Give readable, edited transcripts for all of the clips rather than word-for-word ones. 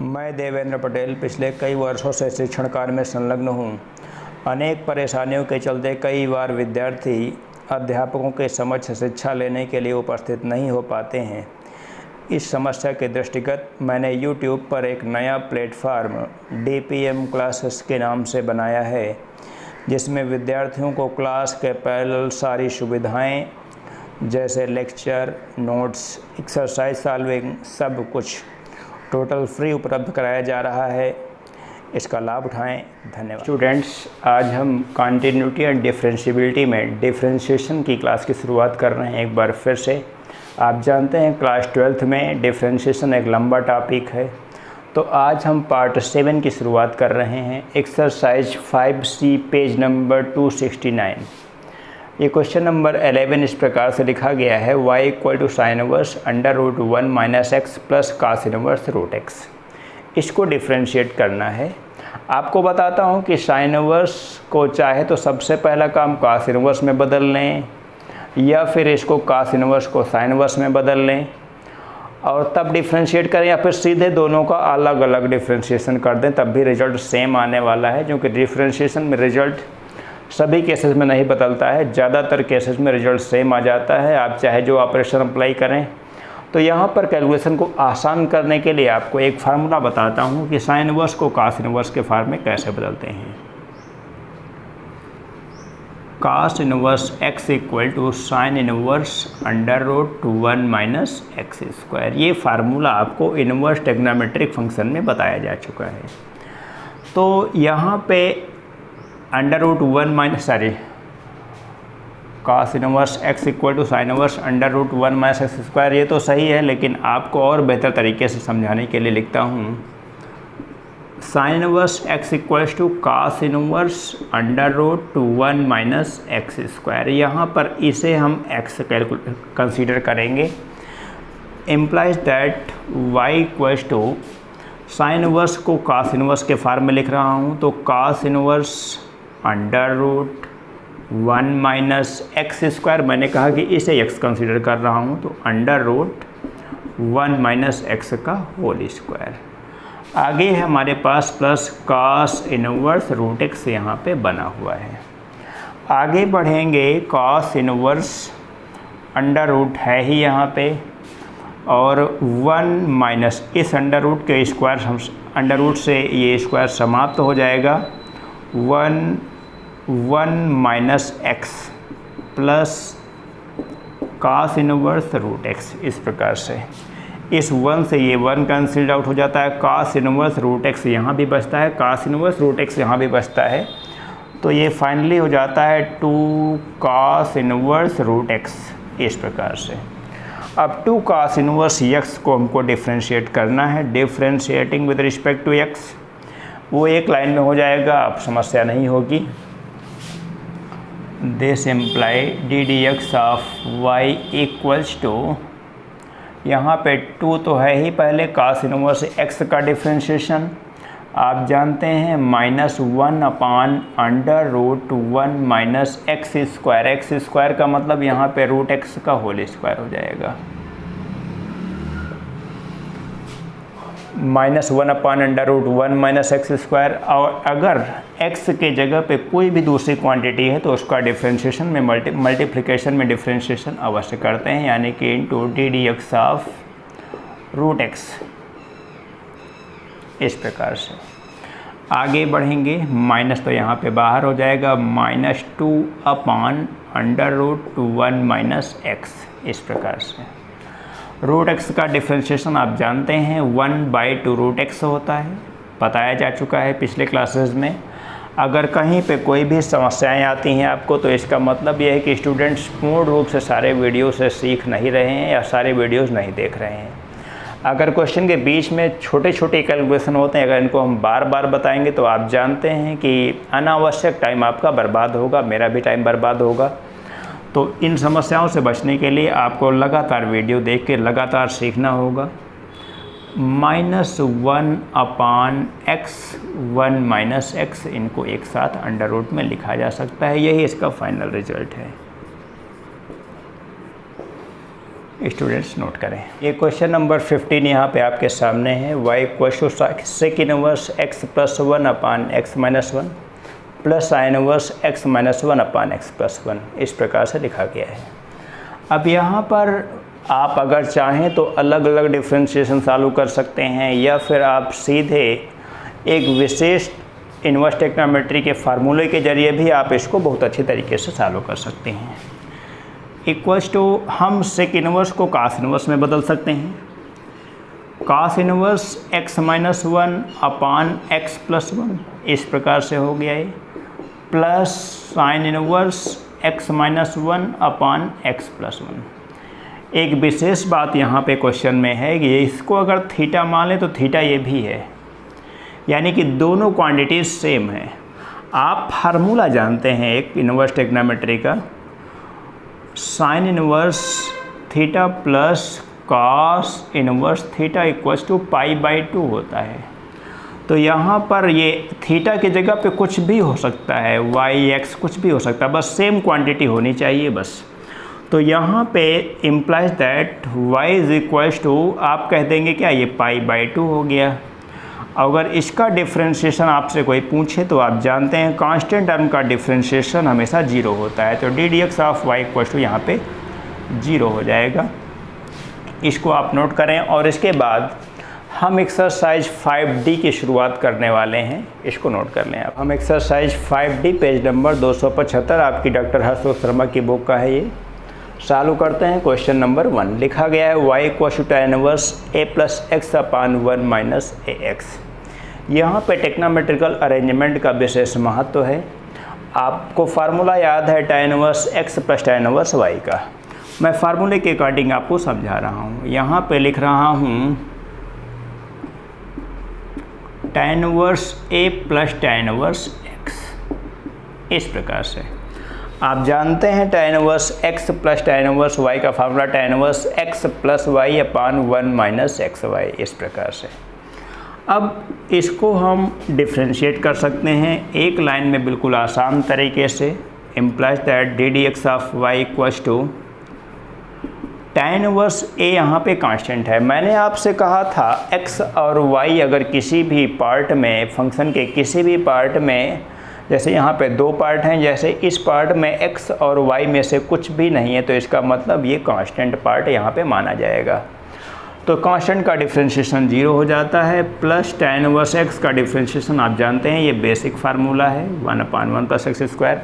मैं देवेंद्र पटेल पिछले कई वर्षों से शिक्षण कार्य में संलग्न हूँ। अनेक परेशानियों के चलते कई बार विद्यार्थी अध्यापकों के समक्ष शिक्षा लेने के लिए उपस्थित नहीं हो पाते हैं। इस समस्या के दृष्टिगत मैंने YouTube पर एक नया प्लेटफार्म DPM क्लासेस के नाम से बनाया है, जिसमें विद्यार्थियों को क्लास के पैरेलल सारी सुविधाएं जैसे लेक्चर, नोट्स, एक्सरसाइज सॉल्विंग सब कुछ टोटल फ्री उपलब्ध कराया जा रहा है। इसका लाभ उठाएं। धन्यवाद। स्टूडेंट्स, आज हम कॉन्टिन्यूटी एंड डिफरेंशिएबिलिटी में डिफरेंशिएशन की क्लास की शुरुआत कर रहे हैं। एक बार फिर से आप जानते हैं क्लास 12th में डिफरेंशिएशन एक लंबा टॉपिक है, तो आज हम पार्ट 7 की शुरुआत कर रहे हैं। Exercise 5C page number 269। ये क्वेश्चन नंबर 11 इस प्रकार से लिखा गया है, y = sin inverse √1 - x + cos inverse √x। इसको डिफ्रेंशिएट करना है। आपको बताता हूँ कि साइन इनवर्स को चाहे तो सबसे पहला काम cos इनवर्स में बदल लें, या फिर इसको cos इनवर्स को साइन इनवर्स में बदल लें और तब डिफ्रेंशिएट करें, या फिर सीधे दोनों का अलग अलग डिफ्रेंशिएशन कर दें, तब भी रिजल्ट सेम आने वाला है। क्योंकि डिफ्रेंशिएशन में रिजल्ट सभी केसेस में नहीं बदलता है, ज़्यादातर केसेस में रिजल्ट सेम आ जाता है, आप चाहे जो ऑपरेशन अप्लाई करें। तो यहाँ पर कैलकुलेशन को आसान करने के लिए आपको एक फार्मूला बताता हूँ कि साइन इनवर्स को cos इनवर्स के फॉर्म में कैसे बदलते हैं। cos inverse x = sin inverse √1 - x²। ये फार्मूला आपको इनवर्स ट्रिग्नोमेट्रिक फंक्शन में बताया जा चुका है। तो यहाँ पे cos inverse x = sin inverse √1 - x²। ये तो सही है, लेकिन आपको और बेहतर तरीके से समझाने के लिए लिखता हूँ sin inverse x = cos inverse √1 - x²। यहाँ पर इसे हम x कंसीडर करेंगे। Implies that y = sin inverse को cos इनवर्स के फॉर्म में लिख रहा हूँ, तो cos इनवर्स √1 - x²। मैंने कहा कि इसे x कंसीडर कर रहा हूँ, तो √1 - x का होल स्क्वायर। आगे है हमारे पास प्लस cos इनवर्स √x यहाँ पे बना हुआ है। आगे बढ़ेंगे, cos इनवर्स अंडर रूट है ही यहाँ पे, और 1 - इस अंडर रूट के स्क्वायर, अंडर रूट से ये स्क्वायर समाप्त हो जाएगा। 1 - x plus cos inverse √x। इस प्रकार से इस 1 से ये 1 कैंसिल्ड आउट हो जाता है। cos इनवर्स √x यहाँ भी बचता है, cos इनवर्स √x यहाँ भी बचता है। तो ये फाइनली हो जाता है 2 cos इनवर्स √x। इस प्रकार से अब 2 cos इनवर्स x को हमको डिफ्रेंशिएट करना है। Differentiating with respect to x, वो एक लाइन में हो जाएगा, अब समस्या नहीं होगी। This imply ddx of y = यहाँ पे 2 तो है ही, पहले cos इनवर्स x का डिफ्रेंशिएशन आप जानते हैं -1/√1 - x²। x² का मतलब यहाँ पे √x का होल स्क्वायर हो जाएगा। -1/√1 - x²। और अगर x के जगह पे कोई भी दूसरी क्वांटिटी है तो उसका डिफ्रेंशिएशन में मल्टीप्लिकेशन में डिफ्रेंशिएशन अवश्य करते हैं, यानी कि इंटू ddx ऑफ √x। इस प्रकार से आगे बढ़ेंगे, माइनस तो यहाँ पे बाहर हो जाएगा, -2/√1 - x। इस प्रकार से √x का डिफ्रेंशिएशन आप जानते हैं 1/2√x होता है, बताया जा चुका है पिछले क्लासेस में। अगर कहीं पे कोई भी समस्याएं आती हैं आपको, तो इसका मतलब ये है कि स्टूडेंट्स पूर्ण रूप से सारे वीडियो से सीख नहीं रहे हैं या सारे वीडियोस नहीं देख रहे हैं। अगर क्वेश्चन के बीच में छोटे छोटे कैलकुलेशन होते हैं, अगर इनको हम बार बार बताएंगे तो आप जानते हैं कि अनावश्यक टाइम आपका बर्बाद होगा, मेरा भी टाइम बर्बाद होगा। तो इन समस्याओं से बचने के लिए आपको लगातार वीडियो देख के लगातार सीखना होगा। -1/x इनको एक साथ अंडर रूट में लिखा जा सकता है, यही इसका फाइनल रिजल्ट है। स्टूडेंट्स नोट करें। ये क्वेश्चन नंबर 15 यहाँ पे आपके सामने है। y equal to sec inverse x plus 1 upon x minus 1 plus sine inverse x minus 1 upon x plus 1, इस प्रकार से लिखा गया है। अब यहाँ पर आप अगर चाहें तो अलग अलग डिफ्रेंशिएशन चालू कर सकते हैं, या फिर आप सीधे एक विशेष इन्वर्स ट्रिग्नोमेट्री के फार्मूले के जरिए भी आप इसको बहुत अच्छी तरीके से चालू कर सकते हैं। इक्वल्स टू हम सेक इनवर्स को कास इनवर्स में बदल सकते हैं। कास inverse x minus 1 upon x plus 1, इस प्रकार से हो गया है, plus sine inverse x minus 1 upon x plus 1। एक विशेष बात यहाँ पे क्वेश्चन में है कि इसको अगर थीटा मान लें तो थीटा ये भी है, यानी कि दोनों क्वांटिटीज सेम है। आप फार्मूला जानते हैं एक इनवर्स ट्रिग्नोमेट्री का, sine inverse theta plus cos inverse theta equals to pi by 2 होता है। तो यहाँ पर ये थीटा की जगह पे कुछ भी हो सकता है, वाई एक्स कुछ भी हो सकता है, बस सेम क्वांटिटी होनी चाहिए बस। तो यहाँ पे implies that y is equals to, आप कह देंगे क्या, ये पाई बाई 2 हो गया। अगर इसका डिफ्रेंशिएशन आपसे कोई पूछे तो आप जानते हैं कांस्टेंट टर्म का डिफ्रेंशिएशन हमेशा 0 होता है, तो D D x of Y equals to यहाँ पे 0 हो जाएगा। इसको आप नोट करें। और इसके बाद हम एक्सरसाइज 5D की शुरुआत करने वाले हैं, इसको नोट कर लें आप। हम एक्सरसाइज 5D पेज नंबर 275 आपकी डॉक्टर हर्षवर्धन शर्मा की बुक का है, ये चालू करते हैं। क्वेश्चन नंबर 1 लिखा गया है y equal to tan inverse a plus X upon 1 minus A X. यहाँ पे टेक्नोमेट्रिकल अरेंजमेंट का विशेष महत्व है। आपको फार्मूला याद है tan inverse x plus tan inverse y का। मैं फार्मूले के अकॉर्डिंग आपको समझा रहा हूँ। यहाँ पे लिख रहा हूँ tan inverse a plus tan inverse x, इस प्रकार से। आप जानते हैं tan inverse x plus tan inverse y का formula tan inverse x plus y अपान 1 माइनस एक्स वाई, इस प्रकार से। अब इसको हम डिफ्रेंशिएट कर सकते हैं एक लाइन में बिल्कुल आसान तरीके से। Implies that D D x of y equals to tan inverse a यहाँ पे कांस्टेंट है। मैंने आपसे कहा था x और y अगर किसी भी पार्ट में, फंक्शन के किसी भी पार्ट में, जैसे यहाँ पे 2 पार्ट हैं, जैसे इस पार्ट में x और y में से कुछ भी नहीं है तो इसका मतलब ये कांस्टेंट पार्ट यहाँ पे माना जाएगा। तो कांस्टेंट का डिफ्रेंशिएशन 0 हो जाता है। प्लस tan इनवर्स x का डिफ्रेंशिएशन आप जानते हैं, ये बेसिक फार्मूला है 1/1 प्लस एक्स स्क्वायर।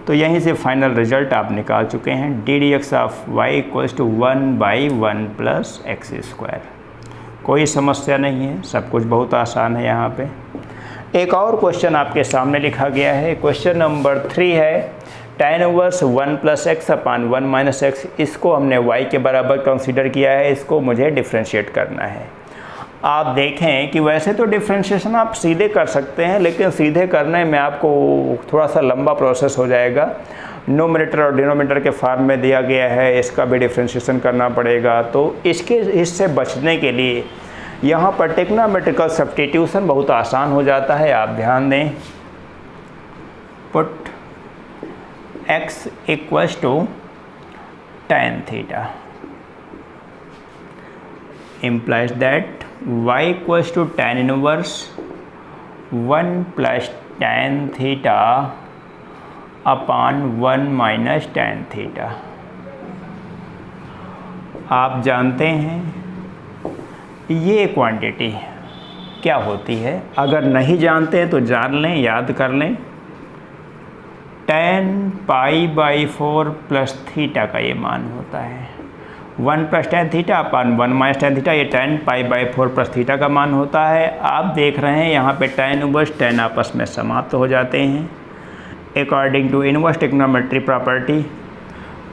तो यहीं से फाइनल रिजल्ट आप निकाल चुके हैं, D D x of y equals to 1/1 plus x square. कोई समस्या नहीं है, सब कुछ बहुत आसान है। यहाँ पे एक और क्वेश्चन आपके सामने लिखा गया है। क्वेश्चन नंबर 3 है tan inverse 1 plus X upon 1 minus x. इसको हमने y के बराबर कंसीडर किया है, इसको मुझे डिफ्रेंशिएट करना है। आप देखें कि वैसे तो डिफ्रेंशिएशन आप सीधे कर सकते हैं, लेकिन सीधे करने में आपको थोड़ा सा लंबा प्रोसेस हो जाएगा। नोमिनेटर और डिनोमिनेटर के फॉर्म में दिया गया है, इसका भी डिफ्रेंशिएशन करना पड़ेगा। तो इससे बचने के लिए यहाँ पर टेक्नोमेट्रिकल सब्स्टिट्यूशन बहुत आसान हो जाता है। आप ध्यान दें, put x equals to tan theta implies that y equals to tan inverse 1 plus tan theta upon 1 minus tan theta। आप जानते हैं ये क्वांटिटी क्या होती है, अगर नहीं जानते हैं तो जान लें, याद कर लें। tan pi by 4 plus theta का ये मान होता है। 1 plus tan theta upon 1 minus tan theta, ये tan pi by 4 plus theta का मान होता है। आप देख रहे हैं यहाँ पे tan इनवर्स tan आपस में समाप्त हो जाते हैं। According to inverse trigonometry property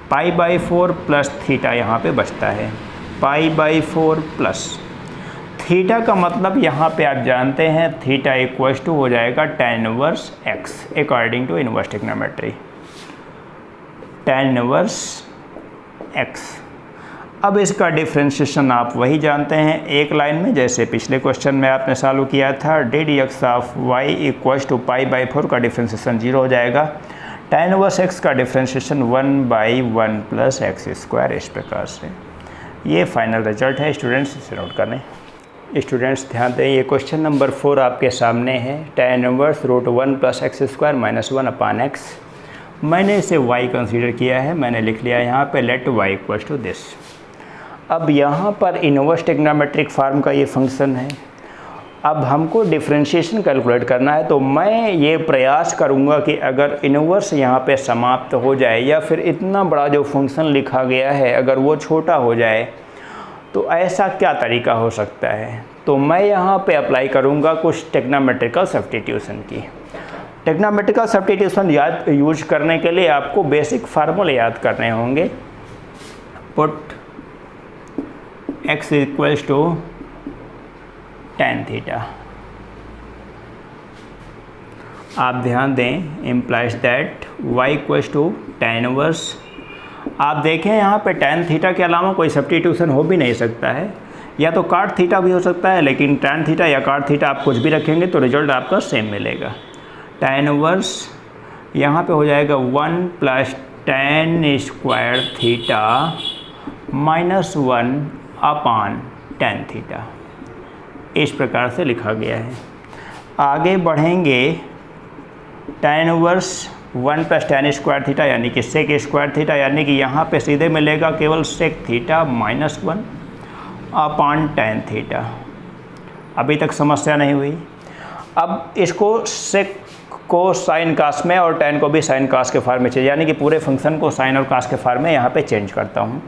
pi by 4 plus theta यहाँ पे बचता है, पाई बाई 4 प्लस थीटा का मतलब यहाँ पे आप जानते हैं थीटा इक्वल्स टू हो जाएगा tan inverse x according to inverse trigonometry, tan inverse x। अब इसका डिफ्रेंशिएशन आप वही जानते हैं एक लाइन में, जैसे पिछले क्वेश्चन में आपने चालू किया था। D D x of y equals to pi by 4 का डिफ्रेंशिएशन 0 हो जाएगा। tan इनवर्स x का डिफ्रेंशिएशन 1/1 प्लस एक्स स्क्वायर, इस प्रकार से। ये फाइनल रिजल्ट है स्टूडेंट्स, इसे नोट कर लें। स्टूडेंट्स ध्यान दें, ये क्वेश्चन नंबर 4 आपके सामने है। tan inverse √1 + x² - 1/x। मैंने इसे y कंसीडर किया है, मैंने लिख लिया यहाँ पे लेट y = दिस। अब यहाँ पर इनवर्स ट्रिग्नोमेट्रिक फॉर्म का ये फंक्शन है। अब हमको डिफरेंशिएशन कैलकुलेट करना है, तो मैं ये प्रयास करूँगा कि अगर इनवर्स यहाँ पे समाप्त हो जाए या फिर इतना बड़ा जो फंक्शन लिखा गया है अगर वो छोटा हो जाए तो ऐसा क्या तरीका हो सकता है। तो मैं यहाँ पे अप्लाई करूँगा कुछ टेक्नोमेट्रिकल सब्स्टिट्यूशन की। टेक्नोमेट्रिकल सब्स्टिट्यूशन यूज करने के लिए आपको बेसिक फार्मूले याद करने होंगे। Put x = tan theta. आप ध्यान दें, implies that y = tan inverse. आप देखें यहाँ पे tan थीटा के अलावा कोई सब्स्टिट्यूशन हो भी नहीं सकता है, या तो cot थीटा भी हो सकता है, लेकिन tan थीटा या cot थीटा आप कुछ भी रखेंगे तो रिजल्ट आपका सेम मिलेगा। tan इनवर्स यहाँ पे हो जाएगा 1 + tan² थीटा -1/tan थीटा। इस प्रकार से लिखा गया है। आगे बढ़ेंगे, tan इनवर्स 1 + tan² थीटा यानी कि sec² थीटा, यानी कि यहाँ पे सीधे मिलेगा केवल sec थीटा -1/tan थीटा। अभी तक समस्या नहीं हुई। अब इसको sec को sin cos में और tan को भी sin cos के फॉर्म में चाहिए, यानी कि पूरे फंक्शन को sin और cos के फॉर्म में यहाँ पे चेंज करता हूँ।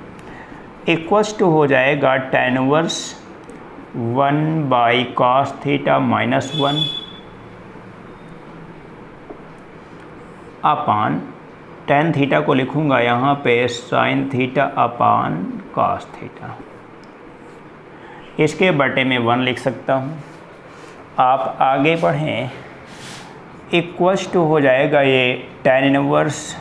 इक्वल्स टू हो जाएगा tan इनवर्स 1/cos थीटा -1 अपान tan थीटा को लिखूँगा यहाँ पे sin थीटा /cos थीटा। इसके बटे में 1 लिख सकता हूँ। आप आगे बढ़ें, इक्वल्स टू हो जाएगा ये tan इनवर्स,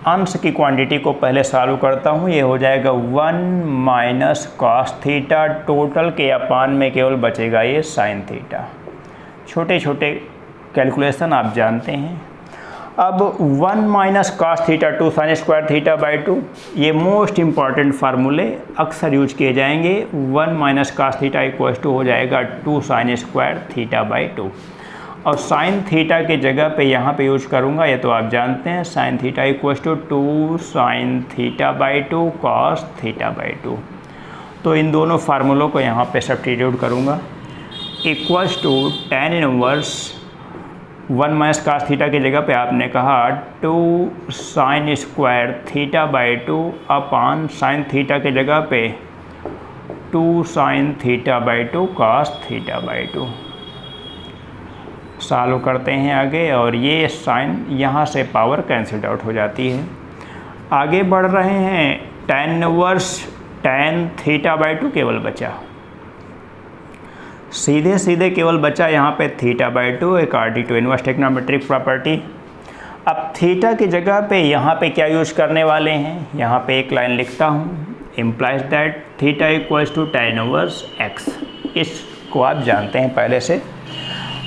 अंश की क्वांटिटी को पहले सॉल्व करता हूँ, ये हो जाएगा 1 - cos थीटा, टोटल के अपान में केवल बचेगा ये sin थीटा। छोटे छोटे कैलकुलेशन आप जानते हैं। अब 1 - cos थीटा 2 sin² थीटा/2, ये मोस्ट इम्पॉर्टेंट फार्मूले अक्सर यूज किए जाएंगे। 1 - cos थीटा = हो जाएगा 2 sin² थीटा/2, और sin थीटा के जगह पे यहाँ पे यूज करूँगा, ये तो आप जानते हैं, sin थीटा = 2 sin थीटा/2 cos थीटा/2। तो इन दोनों फार्मूलों को यहाँ पे सब्स्टिट्यूट करूँगा। Equals to tan inverse 1 - cos theta की जगह पे आपने कहा 2 sin² थीटा/2 अपान sin थीटा के जगह पे 2 sin थीटा/2 cos थीटा/2। सॉल्व करते हैं आगे, और ये साइन यहाँ से पावर कैंसिल आउट हो जाती है। आगे बढ़ रहे हैं, tan इनवर्स tan थीटा/2 केवल बचा, सीधे सीधे केवल बचा यहाँ पे theta according to inverse trigonometric property. अब थीटा की जगह पे यहाँ पे क्या यूज करने वाले हैं, यहाँ पे एक लाइन लिखता हूँ, implies that theta = tan inverse x। इसको आप जानते हैं पहले से।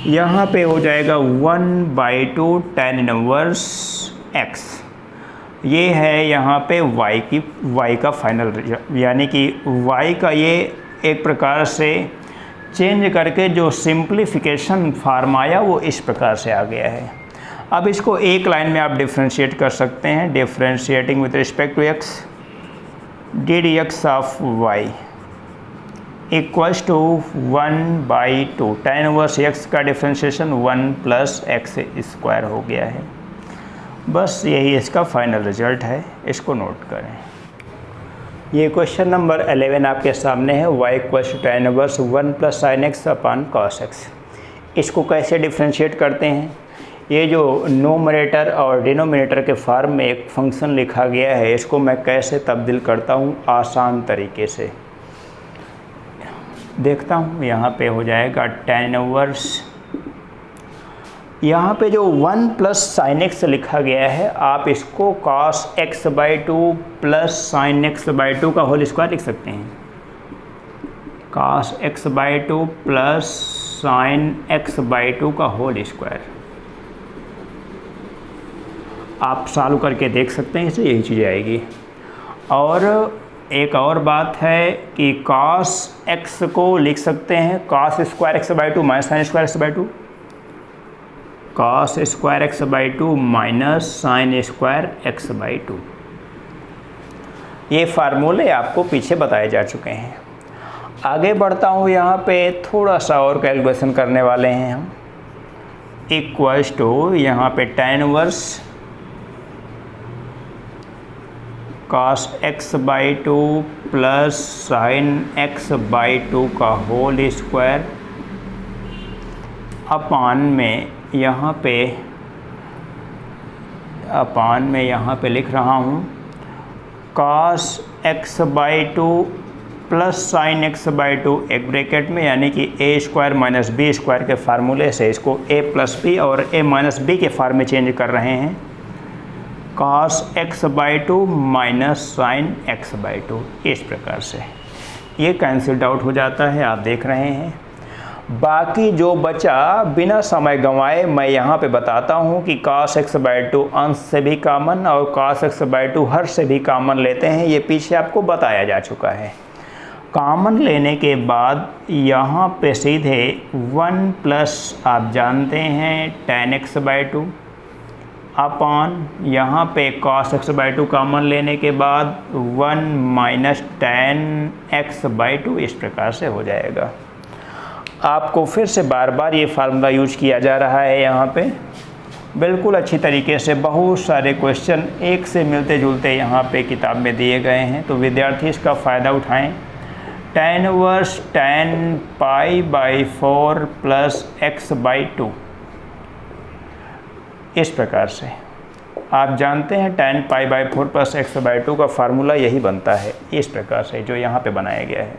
यहाँ पे हो जाएगा 1/2 tan इनवर्स x। ये है यहाँ पे y का फाइनल रिजल्ट, यानी कि y का ये एक प्रकार से चेंज करके जो सिंप्लीफिकेशन फार्म आया वो इस प्रकार से आ गया है। अब इसको एक लाइन में आप डिफ्रेंशिएट कर सकते हैं। Differentiating with respect to x, ddx of y = 1/2 tan inverse x का डिफ्रेंशिएशन 1 + x² हो गया है। बस यही इसका फाइनल रिजल्ट है, इसको नोट करें। ये क्वेश्चन नंबर 11 आपके सामने है। y = tan inverse 1 + sin x अपान cos x। इसको कैसे डिफ्रेंशिएट करते हैं, ये जो नोमरेटर और डिनोमिनेटर के फॉर्म में एक फंक्शन लिखा गया है, इसको मैं कैसे तब्दील करता हूँ आसान तरीके से देखता हूँ। यहाँ पे हो जाएगा tan इनवर्स, यहाँ पे जो 1 + sin x लिखा गया है, आप इसको cos x/2 + sin x/2 का होल स्क्वायर लिख सकते हैं। cos x/2 + sin x/2 का होल स्क्वायर आप सॉल्व करके देख सकते हैं, इससे यही चीज़ आएगी। और एक और बात है कि cos x को लिख सकते हैं cos square x by two minus sine square x by two, cos square x by two minus sine square x by two. ये फार्मूले आपको पीछे बताए जा चुके हैं। आगे बढ़ता हूँ, यहाँ पे थोड़ा सा और कैलकुलेशन करने वाले हैं हम। इक्वल्स टू यहाँ पे tan inverse cos x by two plus sine x by two का होल स्क्वायर अपान में यहाँ पे लिख रहा हूँ cos x by two plus sine x by two एक ब्रैकेट में, यानी कि a square minus b square के फार्मूले से इसको a प्लस बी और a माइनस बी के फार्म में चेंज कर रहे हैं। cos x by two minus sine x by two, इस प्रकार से ये कैंसिल्ड आउट हो जाता है, आप देख रहे हैं। बाकी जो बचा बिना समय गंवाए मैं यहाँ पे बताता हूँ कि cos x बाई टू अंश से भी कामन और cos x बाई टू हर से भी कामन लेते हैं, ये पीछे आपको बताया जा चुका है। कामन लेने के बाद यहाँ पे सीधे 1 प्लस आप जानते हैं tan x by two upon यहाँ पे cos x by two common लेने के बाद 1 minus tan x by two, इस प्रकार से हो जाएगा। आपको फिर से बार बार ये फार्मूला यूज किया जा रहा है यहाँ पे बिल्कुल अच्छी तरीके से। बहुत सारे क्वेश्चन एक से मिलते जुलते यहाँ पे किताब में दिए गए हैं, तो विद्यार्थी इसका फ़ायदा उठाएं। tan inverse tan pi by 4 plus x by two, इस प्रकार से आप जानते हैं tan pi by 4 plus x by two का फार्मूला यही बनता है, इस प्रकार से जो यहाँ पे बनाया गया है।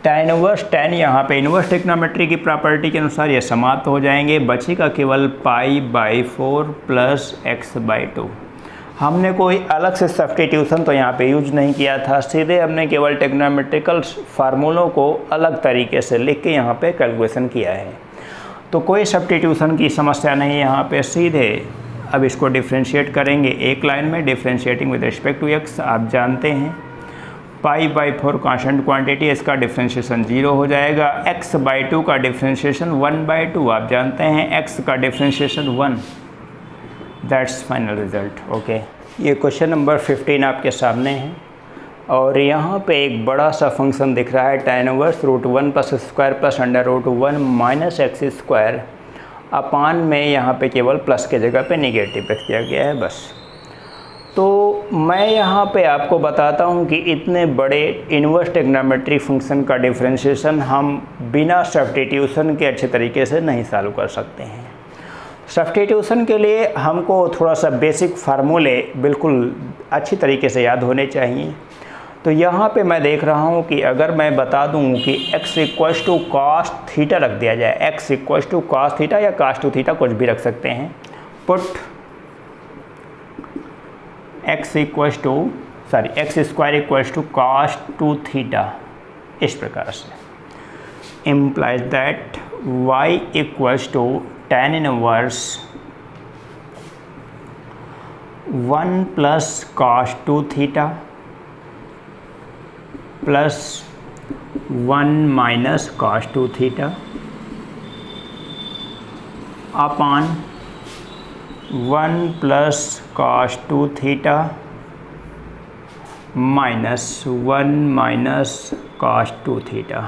tan इनवर्स tan यहाँ पे इनवर्स ट्रिग्नोमेट्री की प्रॉपर्टी के अनुसार ये समाप्त हो जाएंगे, बचेगा केवल पाई by 4 plus x by to. हमने कोई अलग से सब्स्टिट्यूशन तो यहाँ पे यूज नहीं किया था, सीधे हमने केवल ट्रिग्नोमेट्रिकल फार्मूलों को अलग तरीके से लिख के यहाँ पे कैलकुलेशन किया है, तो कोई सब्स्टिट्यूशन की समस्या नहीं यहाँ पे। सीधे अब इसको डिफ्रेंशिएट करेंगे एक लाइन में, differentiating with respect to x। आप जानते हैं पाई बाई 4 कांस्टेंट क्वांटिटी, इसका डिफ्रेंशिएशन 0 हो जाएगा। x बाई टू का डिफ्रेंशिएशन 1 बाई टू, आप जानते हैं x का differentiation 1। That's final result. Okay, ये क्वेश्चन नंबर 15 आपके सामने है और यहाँ पे एक बड़ा सा फंक्शन दिख रहा है tan inverse √1 plus square plus under minus x square upon में यहाँ पे केवल प्लस के जगह पे नेगेटिव रख दिया गया है बस। तो मैं यहाँ पे आपको बताता हूँ कि इतने बड़े इनवर्स ट्रिग्नोमेट्री फंक्शन का डिफरेंशिएशन हम बिना सब्स्टिट्यूशन के अच्छे तरीके से नहीं सॉल्व कर सकते हैं। सब्स्टिट्यूशन के लिए हमको थोड़ा सा बेसिक फार्मूले बिल्कुल अच्छी तरीके से याद होने चाहिए। तो यहाँ पे मैं देख रहा हूँ कि अगर मैं बता दूँ कि x equals to cos theta रख दिया जाए, x equals to cos theta या cos टू थीटा कुछ भी रख सकते हैं, put x square equals to cos two theta, इस प्रकार से implies that y equals to tan inverse 1 plus cos two theta plus 1 minus cos two theta upon 1 plus cos two theta minus 1 minus cos two theta.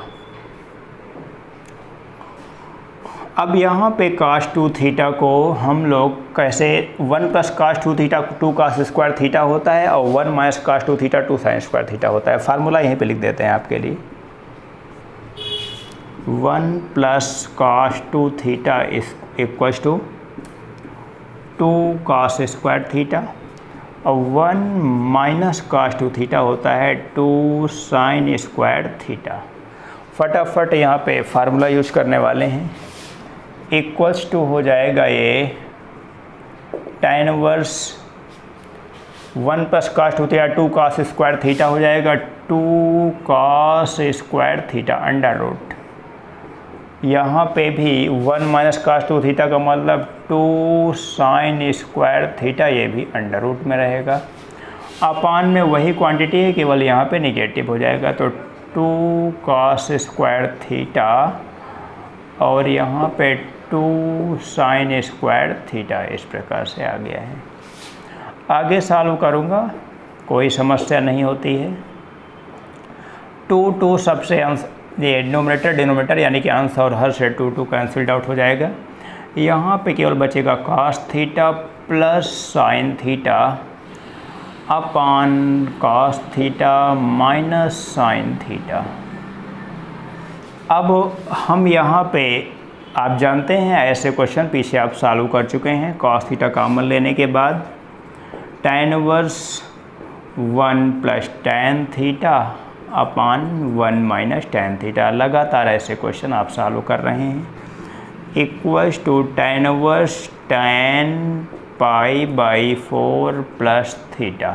अब यहाँ पे cos two theta को हम लोग कैसे 1 plus cos two theta 2 cos square theta होता है और 1 minus cos two theta 2 sine square theta होता है। फार्मूला यहीं पे लिख देते हैं आपके लिए। 1 plus cos two theta equals to 2 cos square theta और 1 माइनस cos टू थीटा होता है 2 साइन स्क्वायर थीटा। फटाफट यहाँ पे फार्मूला यूज करने वाले हैं। इक्वल्स टू हो जाएगा ये tan inverse 1 plus cos two theta 2 cos square theta हो जाएगा 2 cos square theta under root. यहाँ पे भी 1 माइनस cos टू थीटा का मतलब 2 साइन स्क्वायर थीटा, ये भी अंडर रूट में रहेगा। अपान में वही क्वांटिटी है, केवल यहाँ पे निगेटिव हो जाएगा, तो 2 cos स्क्वायर थीटा और यहाँ पे 2 sin स्क्वायर थीटा, इस प्रकार से आ गया है। आगे सॉल्व करूँगा, कोई समस्या नहीं होती है। 2 सबसे अंश, ये न्यूमरेटर डिनोमिनेटर यानी कि अंश और हर से 2 कैंसिल्ड आउट हो जाएगा। यहाँ पे केवल बचेगा cos theta plus sin theta upon cos theta minus sin theta. अब हम यहाँ पे, आप जानते हैं ऐसे क्वेश्चन पीछे आप सॉल्व कर चुके हैं। cos थीटा कॉमन लेने के बाद tan inverse 1 plus tan theta upon 1 minus tan theta. लगातार ऐसे क्वेश्चन आप सॉल्व कर रहे हैं। Equals to tan inverse tan pi by 4 plus theta.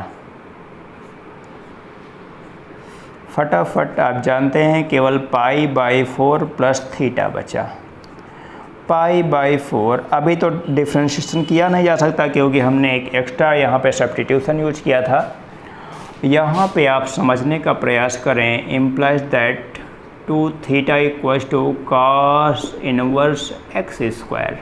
फटाफट आप जानते हैं केवल पाई बाई 4 प्लस थीटा बचा। पाई बाई 4 अभी तो डिफ्रेंशिएशन किया नहीं जा सकता क्योंकि हमने एक एक्स्ट्रा यहाँ पे सब्स्टिट्यूशन यूज किया था। यहाँ पे आप समझने का प्रयास करें। Implies that 2 theta equals to cos inverse x square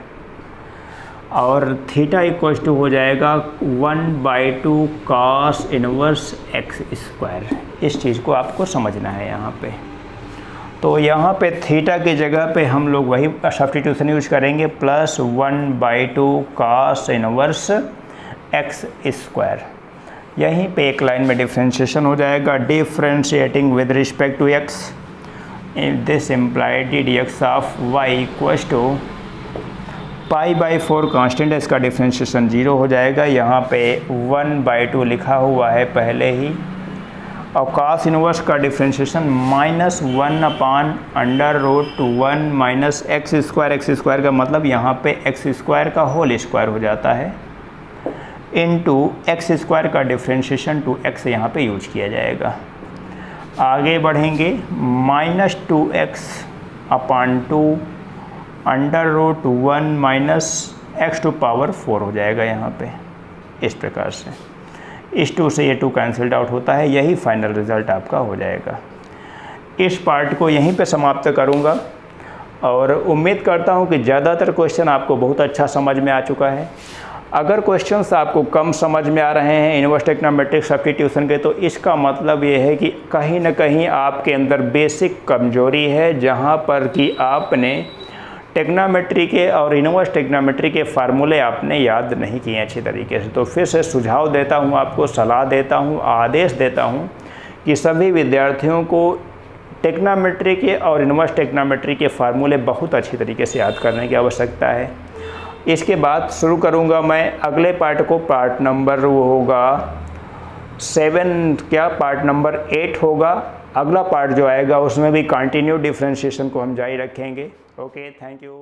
और थीटा इक्वल्स टू हो जाएगा 1/2 cos इनवर्स x स्क्वायर। इस चीज़ को आपको समझना है यहाँ पे। तो यहाँ पे थीटा की जगह पे हम लोग वही सब्स्टिट्यूशन यूज करेंगे, plus 1/2 cos inverse x square. यहीं पे एक लाइन में डिफ्रेंशिएशन हो जाएगा, differentiating with respect to x। This implied dx of y equals to pi by 4 constant है, इसका डिफ्रेंशिएशन 0 हो जाएगा। यहाँ पे 1/2 लिखा हुआ है पहले ही, और cos इनवर्स का differentiation -1 upon under root 1 minus x square का मतलब यहाँ पे x स्क्वायर का होल स्क्वायर हो जाता है, इनटू x स्क्वायर का डिफ्रेंशिएशन टू x यहाँ पे यूज किया जाएगा। आगे बढ़ेंगे, -2x upon 2 under root 1 minus x to power 4 हो जाएगा यहाँ पे, इस प्रकार से। इस 2 से ये 2 कैंसिल्ड आउट होता है, यही फाइनल रिज़ल्ट आपका हो जाएगा। इस पार्ट को यहीं पे समाप्त करूँगा और उम्मीद करता हूँ कि ज़्यादातर क्वेश्चन आपको बहुत अच्छा समझ में आ चुका है। अगर क्वेश्चंस आपको कम समझ में आ रहे हैं इनवर्स ट्रिग्नोमेट्रिक सब्स्टिट्यूशन के, तो इसका मतलब ये है कि कहीं ना कहीं आपके अंदर बेसिक कमजोरी है, जहाँ पर कि आपने ट्रिग्नोमेट्री के और इनवर्स ट्रिग्नोमेट्री के फार्मूले आपने याद नहीं किए अच्छी तरीके से। तो फिर से सुझाव देता हूँ, आपको सलाह देता हूँ, आदेश देता हूँ कि सभी विद्यार्थियों को ट्रिग्नोमेट्री के और इनवर्स ट्रिग्नोमेट्री के फार्मूले बहुत अच्छी तरीके से याद करने की आवश्यकता है। इसके बाद शुरू करूँगा मैं अगले पार्ट को, पार्ट नंबर वो होगा 7, क्या पार्ट नंबर 8 होगा। अगला पार्ट जो आएगा उसमें भी कंटिन्यू डिफरेंशिएशन को हम जारी रखेंगे। Okay, thank you.